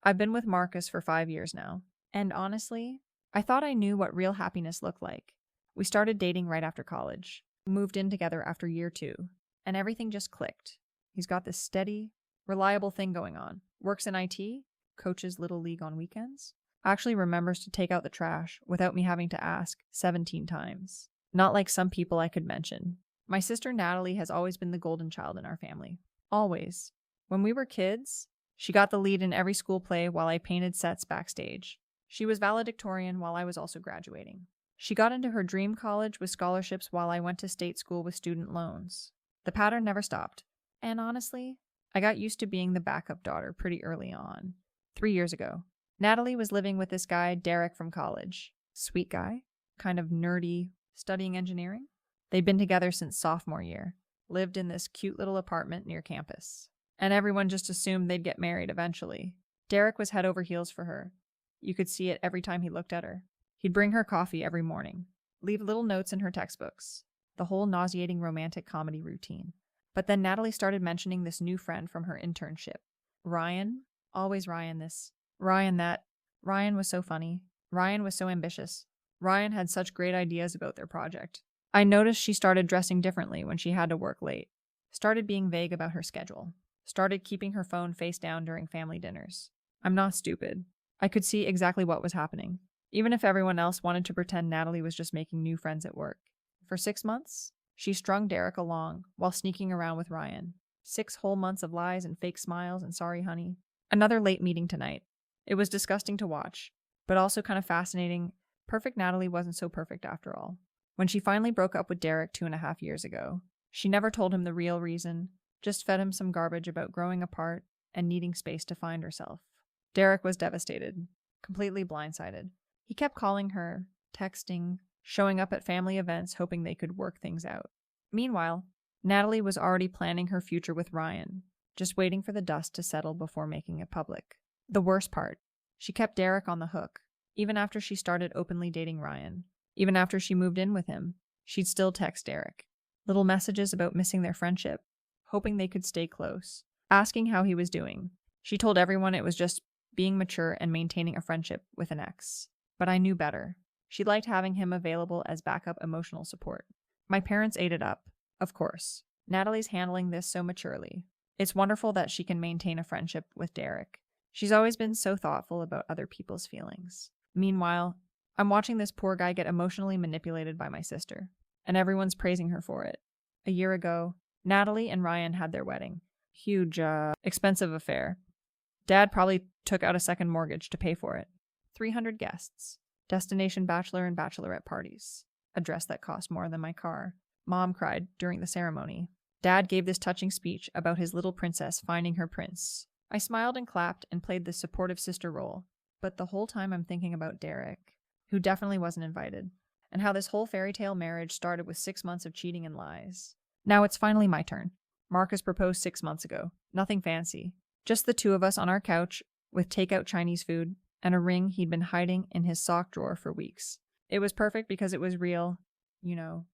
I've been with Marcus for 5 years now, and honestly, I thought I knew what real happiness looked like. We started dating right after college, moved in together after year 2, and everything just clicked. He's got this steady, reliable thing going on, works in IT, coaches Little League on weekends, actually remembers to take out the trash without me having to ask 17 times. Not like some people I could mention. My sister Natalie has always been the golden child in our family. Always. When we were kids, she got the lead in every school play while I painted sets backstage. She was valedictorian while I was also graduating. She got into her dream college with scholarships while I went to state school with student loans. The pattern never stopped. And honestly, I got used to being the backup daughter pretty early on. 3 years ago, Natalie was living with this guy, Derek, from college. Sweet guy, kind of nerdy, studying engineering. They'd been together since sophomore year, lived in this cute little apartment near campus. And everyone just assumed they'd get married eventually. Derek was head over heels for her. You could see it every time he looked at her. He'd bring her coffee every morning, leave little notes in her textbooks, the whole nauseating romantic comedy routine. But then Natalie started mentioning this new friend from her internship. Ryan, always Ryan this, Ryan that. Ryan was so funny. Ryan was so ambitious. Ryan had such great ideas about their project. I noticed she started dressing differently when she had to work late, started being vague about her schedule, started keeping her phone face down during family dinners. I'm not stupid. I could see exactly what was happening, even if everyone else wanted to pretend Natalie was just making new friends at work. For 6 months, she strung Derek along while sneaking around with Ryan. 6 whole months of lies and fake smiles and sorry honey. Another late meeting tonight. It was disgusting to watch, but also kind of fascinating. Perfect Natalie wasn't so perfect after all. When she finally broke up with Derek 2.5 years ago, she never told him the real reason, just fed him some garbage about growing apart and needing space to find herself. Derek was devastated, completely blindsided. He kept calling her, texting, showing up at family events hoping they could work things out. Meanwhile, Natalie was already planning her future with Ryan, just waiting for the dust to settle before making it public. The worst part, she kept Derek on the hook, even after she started openly dating Ryan. Even after she moved in with him, she'd still text Derek. Little messages about missing their friendship, hoping they could stay close, asking how he was doing. She told everyone it was just being mature and maintaining a friendship with an ex. But I knew better. She liked having him available as backup emotional support. My parents ate it up, of course. Natalie's handling this so maturely. It's wonderful that she can maintain a friendship with Derek. She's always been so thoughtful about other people's feelings. Meanwhile, I'm watching this poor guy get emotionally manipulated by my sister, and everyone's praising her for it. A year ago, Natalie and Ryan had their wedding. Huge, expensive affair. Dad probably took out a second mortgage to pay for it. 300 guests. Destination bachelor and bachelorette parties. A dress that cost more than my car. Mom cried during the ceremony. Dad gave this touching speech about his little princess finding her prince. I smiled and clapped and played the supportive sister role, but the whole time I'm thinking about Derek, who definitely wasn't invited, and how this whole fairy tale marriage started with 6 months of cheating and lies. Now it's finally my turn. Marcus proposed 6 months ago. Nothing fancy. Just the two of us on our couch with takeout Chinese food and a ring he'd been hiding in his sock drawer for weeks. It was perfect because it was real, no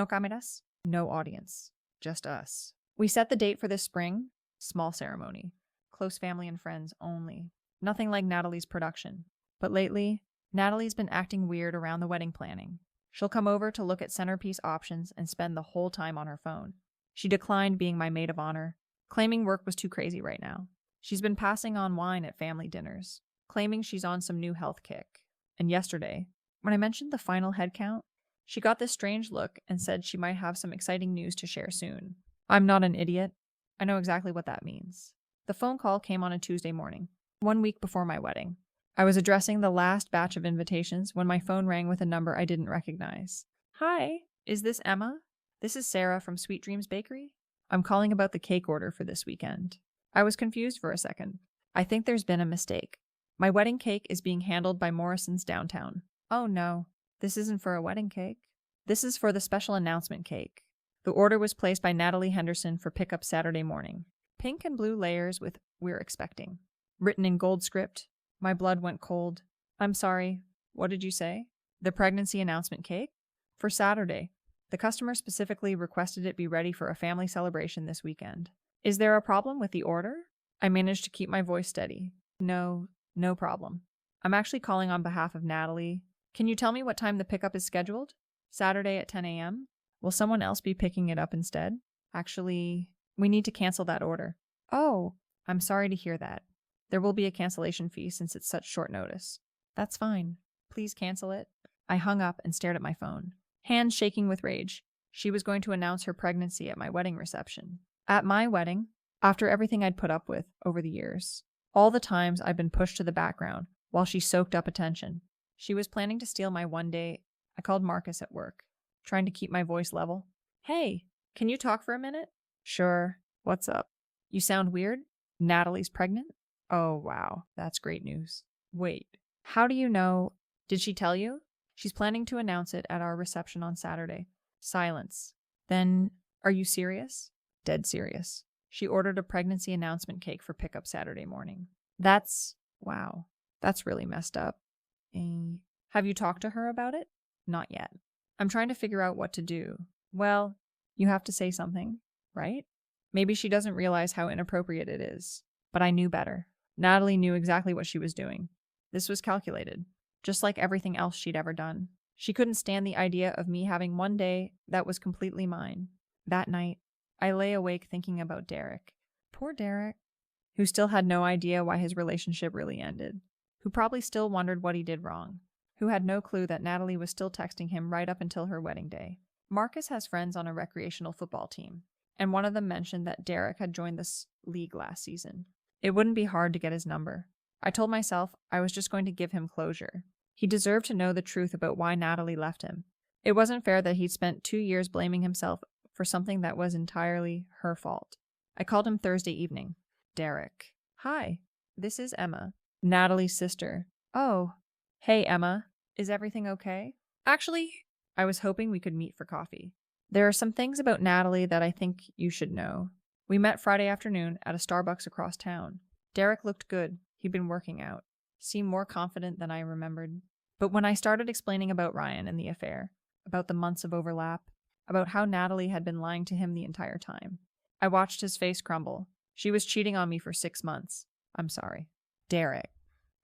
cameras, no audience, just us. We set the date for this spring, small ceremony, close family and friends only. Nothing like Natalie's production. But lately, Natalie's been acting weird around the wedding planning. She'll come over to look at centerpiece options and spend the whole time on her phone. She declined being my maid of honor, claiming work was too crazy right now. She's been passing on wine at family dinners, claiming she's on some new health kick. And yesterday, when I mentioned the final head count, she got this strange look and said she might have some exciting news to share soon. I'm not an idiot. I know exactly what that means. The phone call came on a Tuesday morning, 1 week before my wedding. I was addressing the last batch of invitations when my phone rang with a number I didn't recognize. Hi, is this Emma? This is Sarah from Sweet Dreams Bakery. I'm calling about the cake order for this weekend. I was confused for a second. I think there's been a mistake. My wedding cake is being handled by Morrison's downtown. Oh no, this isn't for a wedding cake. This is for the special announcement cake. The order was placed by Natalie Henderson for pickup Saturday morning. Pink and blue layers with "We're expecting." Written in gold script. My blood went cold. I'm sorry, what did you say? The pregnancy announcement cake? For Saturday. The customer specifically requested it be ready for a family celebration this weekend. Is there a problem with the order? I managed to keep my voice steady. No, No problem. I'm actually calling on behalf of Natalie. Can you tell me what time the pickup is scheduled? Saturday at 10 a.m.? Will someone else be picking it up instead? Actually, we need to cancel that order. Oh, I'm sorry to hear that. There will be a cancellation fee since it's such short notice. That's fine. Please cancel it. I hung up and stared at my phone, hands shaking with rage. She was going to announce her pregnancy at my wedding reception. At my wedding, after everything I'd put up with over the years, all the times I'd been pushed to the background while she soaked up attention. She was planning to steal my one day. I called Marcus at work, trying to keep my voice level. Hey, can you talk for a minute? Sure. What's up? You sound weird? Natalie's pregnant? Oh, wow. That's great news. Wait, how do you know? Did she tell you? She's planning to announce it at our reception on Saturday. Silence. Then, are you serious? Dead serious. She ordered a pregnancy announcement cake for pickup Saturday morning. Wow. That's really messed up. Have you talked to her about it? Not yet. I'm trying to figure out what to do. Well, you have to say something, right? Maybe she doesn't realize how inappropriate it is. But I knew better. Natalie knew exactly what she was doing. This was calculated, just like everything else she'd ever done. She couldn't stand the idea of me having one day that was completely mine. That night, I lay awake thinking about Derek. Poor Derek, who still had no idea why his relationship really ended, who probably still wondered what he did wrong, who had no clue that Natalie was still texting him right up until her wedding day. Marcus has friends on a recreational football team, and one of them mentioned that Derek had joined this league last season. It wouldn't be hard to get his number. I told myself I was just going to give him closure. He deserved to know the truth about why Natalie left him. It wasn't fair that he'd spent 2 years blaming himself for something that was entirely her fault. I called him Thursday evening. Derek. Hi, this is Emma, Natalie's sister. Oh, hey Emma, is everything okay? Actually, I was hoping we could meet for coffee. There are some things about Natalie that I think you should know. We met Friday afternoon at a Starbucks across town. Derek looked good. He'd been working out. Seemed more confident than I remembered. But when I started explaining about Ryan and the affair, about the months of overlap, about how Natalie had been lying to him the entire time, I watched his face crumble. She was cheating on me for 6 months. I'm sorry. Derek,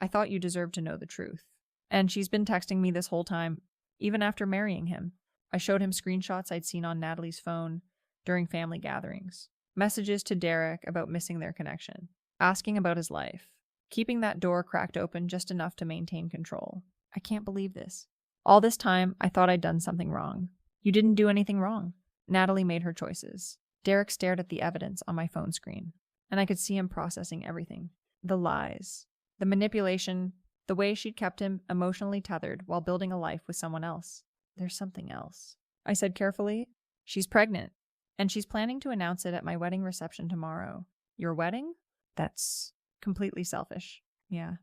I thought you deserved to know the truth. And she's been texting me this whole time, even after marrying him. I showed him screenshots I'd seen on Natalie's phone during family gatherings. Messages to Derek about missing their connection. Asking about his life. Keeping that door cracked open just enough to maintain control. I can't believe this. All this time, I thought I'd done something wrong. You didn't do anything wrong. Natalie made her choices. Derek stared at the evidence on my phone screen, and I could see him processing everything. The lies, the manipulation, the way she'd kept him emotionally tethered while building a life with someone else. There's something else. I said carefully, she's pregnant, and she's planning to announce it at my wedding reception tomorrow. Your wedding? That's completely selfish. Yeah.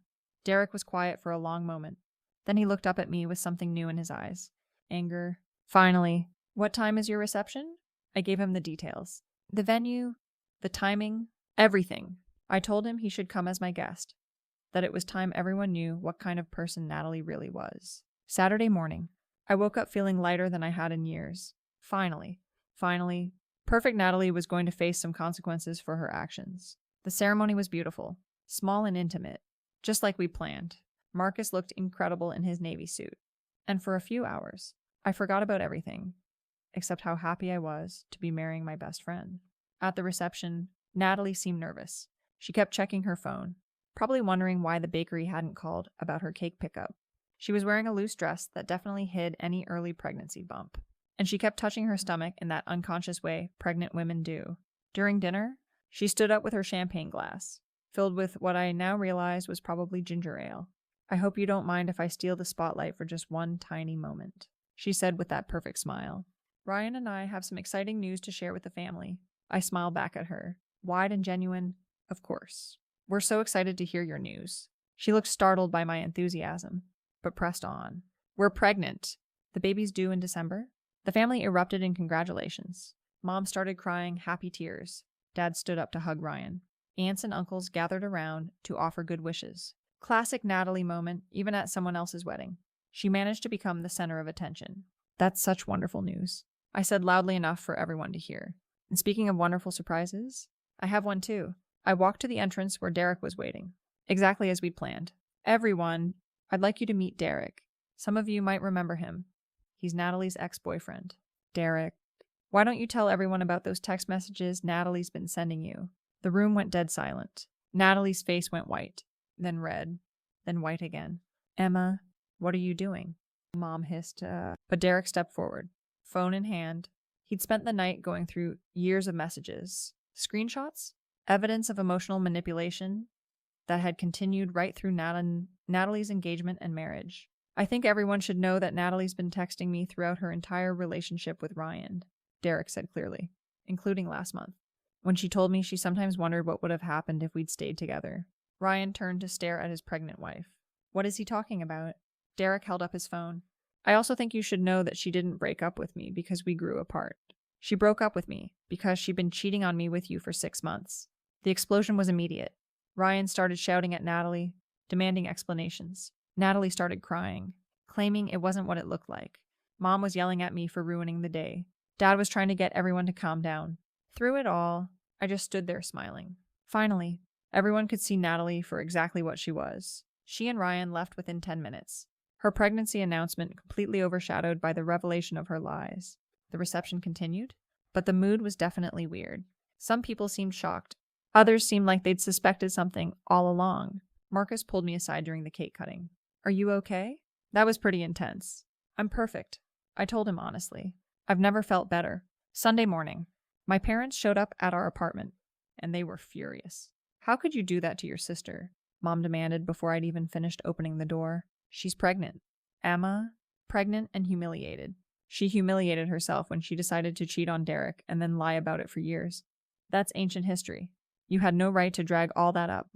Derek was quiet for a long moment. Then he looked up at me with something new in his eyes. Anger. Finally, what time is your reception? I gave him the details. The venue, the timing, everything. I told him he should come as my guest, that it was time everyone knew what kind of person Natalie really was. Saturday morning, I woke up feeling lighter than I had in years. Finally, perfect Natalie was going to face some consequences for her actions. The ceremony was beautiful, small and intimate, just like we planned. Marcus looked incredible in his navy suit. And for a few hours, I forgot about everything, except how happy I was to be marrying my best friend. At the reception, Natalie seemed nervous. She kept checking her phone, probably wondering why the bakery hadn't called about her cake pickup. She was wearing a loose dress that definitely hid any early pregnancy bump, and she kept touching her stomach in that unconscious way pregnant women do. During dinner, she stood up with her champagne glass, filled with what I now realize was probably ginger ale. I hope you don't mind if I steal the spotlight for just one tiny moment, she said with that perfect smile. Ryan and I have some exciting news to share with the family. I smiled back at her, wide and genuine, of course. We're so excited to hear your news. She looked startled by my enthusiasm, but pressed on. We're pregnant. The baby's due in December. The family erupted in congratulations. Mom started crying happy tears. Dad stood up to hug Ryan. Aunts and uncles gathered around to offer good wishes. Classic Natalie moment, even at someone else's wedding. She managed to become the center of attention. That's such wonderful news, I said loudly enough for everyone to hear. And speaking of wonderful surprises, I have one too. I walked to the entrance where Derek was waiting. Exactly as we'd planned. Everyone, I'd like you to meet Derek. Some of you might remember him. He's Natalie's ex-boyfriend. Derek. Why don't you tell everyone about those text messages Natalie's been sending you? The room went dead silent. Natalie's face went white, then red, then white again. Emma, what are you doing? Mom hissed, But Derek stepped forward, phone in hand. He'd spent the night going through years of messages, screenshots, evidence of emotional manipulation that had continued right through Natalie's engagement and marriage. I think everyone should know that Natalie's been texting me throughout her entire relationship with Ryan, Derek said clearly, including last month, when she told me she sometimes wondered what would have happened if we'd stayed together. Ryan turned to stare at his pregnant wife. What is he talking about? Derek held up his phone. I also think you should know that she didn't break up with me because we grew apart. She broke up with me because she'd been cheating on me with you for 6 months. The explosion was immediate. Ryan started shouting at Natalie, demanding explanations. Natalie started crying, claiming it wasn't what it looked like. Mom was yelling at me for ruining the day. Dad was trying to get everyone to calm down. Through it all, I just stood there smiling. Finally, everyone could see Natalie for exactly what she was. She and Ryan left within 10 minutes. Her pregnancy announcement completely overshadowed by the revelation of her lies. The reception continued, but the mood was definitely weird. Some people seemed shocked. Others seemed like they'd suspected something all along. Marcus pulled me aside during the cake cutting. Are you okay? That was pretty intense. I'm perfect, I told him honestly. I've never felt better. Sunday morning, my parents showed up at our apartment, and they were furious. How could you do that to your sister? Mom demanded before I'd even finished opening the door. She's pregnant. Emma, pregnant and humiliated. She humiliated herself when she decided to cheat on Derek and then lie about it for years. That's ancient history. You had no right to drag all that up,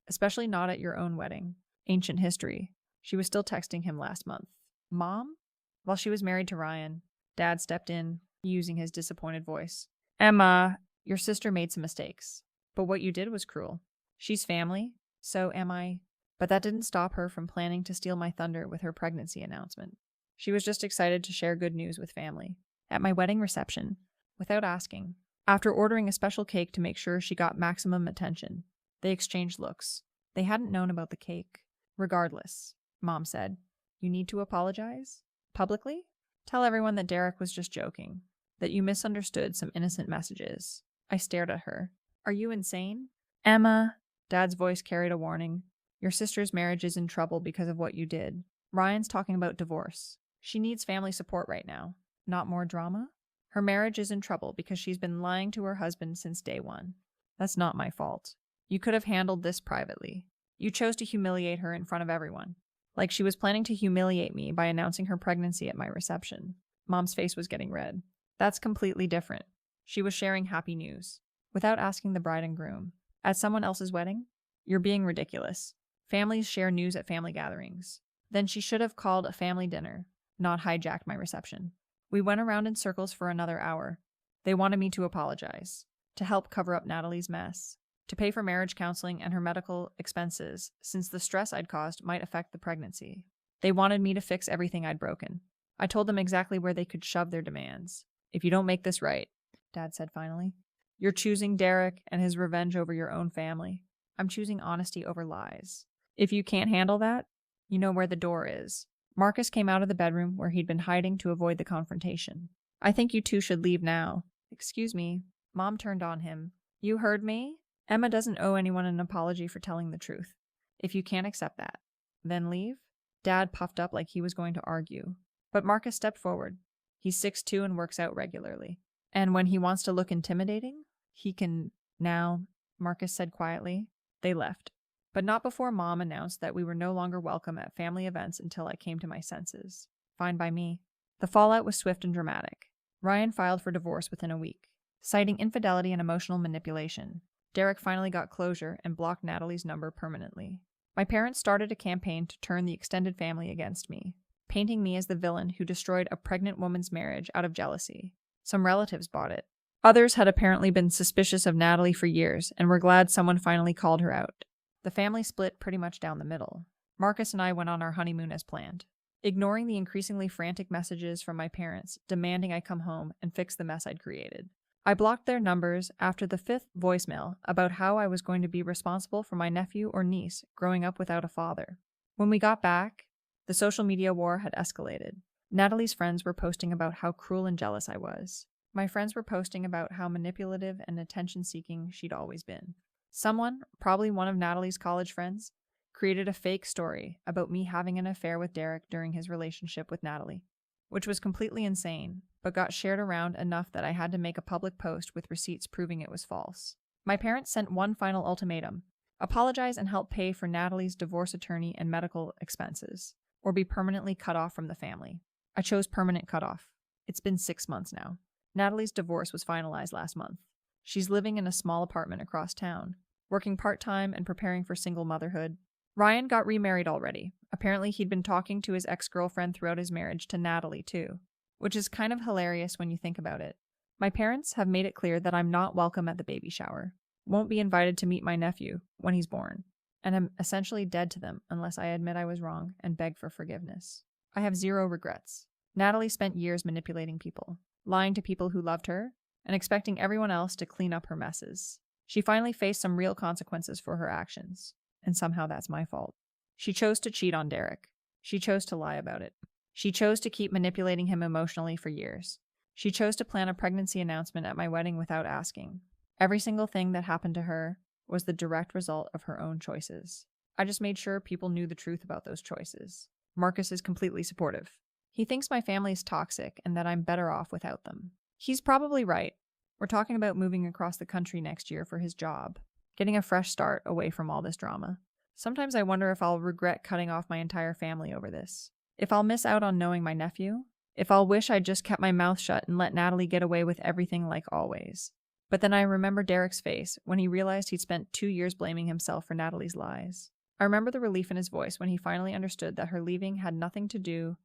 especially not at your own wedding. Ancient history. She was still texting him last month. Mom? While she was married to Ryan, Dad stepped in, using his disappointed voice. Emma, your sister made some mistakes, but what you did was cruel. She's family, so am I. But that didn't stop her from planning to steal my thunder with her pregnancy announcement. She was just excited to share good news with family. At my wedding reception, without asking, after ordering a special cake to make sure she got maximum attention, they exchanged looks. They hadn't known about the cake. Regardless, Mom said, you need to apologize? Publicly? Tell everyone that Derek was just joking, that you misunderstood some innocent messages. I stared at her. Are you insane? Emma, Dad's voice carried a warning. Your sister's marriage is in trouble because of what you did. Ryan's talking about divorce. She needs family support right now. Not more drama? Her marriage is in trouble because she's been lying to her husband since day one. That's not my fault. You could have handled this privately. You chose to humiliate her in front of everyone. Like she was planning to humiliate me by announcing her pregnancy at my reception. Mom's face was getting red. That's completely different. She was sharing happy news, without asking the bride and groom. At someone else's wedding? You're being ridiculous. Families share news at family gatherings. Then she should have called a family dinner, not hijacked my reception. We went around in circles for another hour. They wanted me to apologize, to help cover up Natalie's mess, to pay for marriage counseling and her medical expenses, since the stress I'd caused might affect the pregnancy. They wanted me to fix everything I'd broken. I told them exactly where they could shove their demands. If you don't make this right, Dad said finally, you're choosing Derek and his revenge over your own family. I'm choosing honesty over lies. If you can't handle that, you know where the door is. Marcus came out of the bedroom where he'd been hiding to avoid the confrontation. I think you two should leave now. Excuse me. Mom turned on him. You heard me? Emma doesn't owe anyone an apology for telling the truth. If you can't accept that, then leave? Dad puffed up like he was going to argue. But Marcus stepped forward. He's 6'2" and works out regularly. And when he wants to look intimidating, he can now, Marcus said quietly. They left. But not before Mom announced that we were no longer welcome at family events until I came to my senses. Fine by me. The fallout was swift and dramatic. Ryan filed for divorce within a week, citing infidelity and emotional manipulation. Derek finally got closure and blocked Natalie's number permanently. My parents started a campaign to turn the extended family against me, painting me as the villain who destroyed a pregnant woman's marriage out of jealousy. Some relatives bought it. Others had apparently been suspicious of Natalie for years and were glad someone finally called her out. The family split pretty much down the middle. Marcus and I went on our honeymoon as planned, ignoring the increasingly frantic messages from my parents demanding I come home and fix the mess I'd created. I blocked their numbers after the 5th voicemail about how I was going to be responsible for my nephew or niece growing up without a father. When we got back, the social media war had escalated. Natalie's friends were posting about how cruel and jealous I was. My friends were posting about how manipulative and attention-seeking she'd always been. Someone, probably one of Natalie's college friends, created a fake story about me having an affair with Derek during his relationship with Natalie, which was completely insane, but got shared around enough that I had to make a public post with receipts proving it was false. My parents sent one final ultimatum: apologize and help pay for Natalie's divorce attorney and medical expenses, or be permanently cut off from the family. I chose permanent cutoff. It's been 6 months now. Natalie's divorce was finalized last month. She's living in a small apartment across town, working part-time and preparing for single motherhood. Ryan got remarried already. Apparently he'd been talking to his ex-girlfriend throughout his marriage to Natalie too, which is kind of hilarious when you think about it. My parents have made it clear that I'm not welcome at the baby shower, won't be invited to meet my nephew when he's born, and I'm essentially dead to them unless I admit I was wrong and beg for forgiveness. I have zero regrets. Natalie spent years manipulating people, lying to people who loved her, and expecting everyone else to clean up her messes. She finally faced some real consequences for her actions, and somehow that's my fault. She chose to cheat on Derek. She chose to lie about it. She chose to keep manipulating him emotionally for years. She chose to plan a pregnancy announcement at my wedding without asking. Every single thing that happened to her was the direct result of her own choices. I just made sure people knew the truth about those choices. Marcus is completely supportive. He thinks my family is toxic and that I'm better off without them. He's probably right. We're talking about moving across the country next year for his job, getting a fresh start away from all this drama. Sometimes I wonder if I'll regret cutting off my entire family over this. If I'll miss out on knowing my nephew. If I'll wish I'd just kept my mouth shut and let Natalie get away with everything like always. But then I remember Derek's face when he realized he'd spent 2 years blaming himself for Natalie's lies. I remember the relief in his voice when he finally understood that her leaving had nothing to do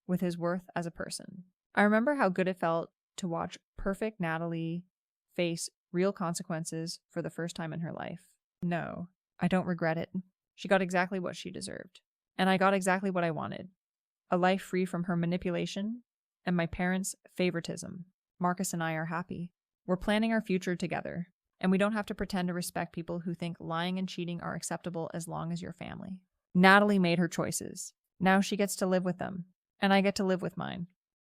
with his worth as a person. I remember how good it felt to watch perfect Natalie face real consequences for the first time in her life. No, I don't regret it. She got exactly what she deserved. And I got exactly what I wanted. A life free from her manipulation and my parents' favoritism. Marcus and I are happy. We're planning our future together, and we don't have to pretend to respect people who think lying and cheating are acceptable as long as you're family. Natalie made her choices. Now she gets to live with them, and I get to live with mine.